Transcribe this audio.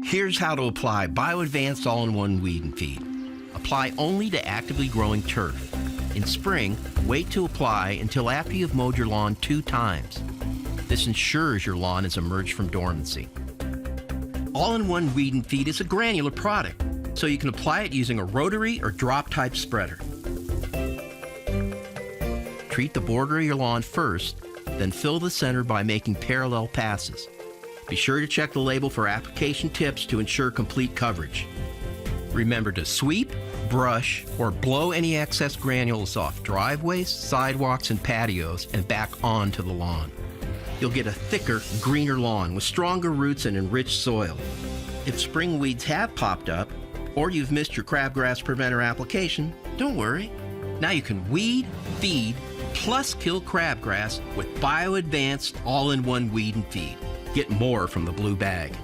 Here's how to apply BioAdvanced all-in-one weed and feed. Apply only to actively growing turf. In spring, wait to apply until after you've mowed your lawn 2 times. This ensures your lawn has emerged from dormancy. All-in-one weed and feed is a granular product, so you can apply it using a rotary or drop-type spreader. Treat the border of your lawn first, then fill the center by making parallel passes. Be sure to check the label for application tips to ensure complete coverage. Remember to sweep, brush, or blow any excess granules off driveways, sidewalks, and patios and back onto the lawn. You'll get a thicker, greener lawn with stronger roots and enriched soil. If spring weeds have popped up, or you've missed your crabgrass preventer application, don't worry. Now you can weed, feed, plus kill crabgrass with BioAdvanced all-in-one weed and feed. Get more from the blue bag.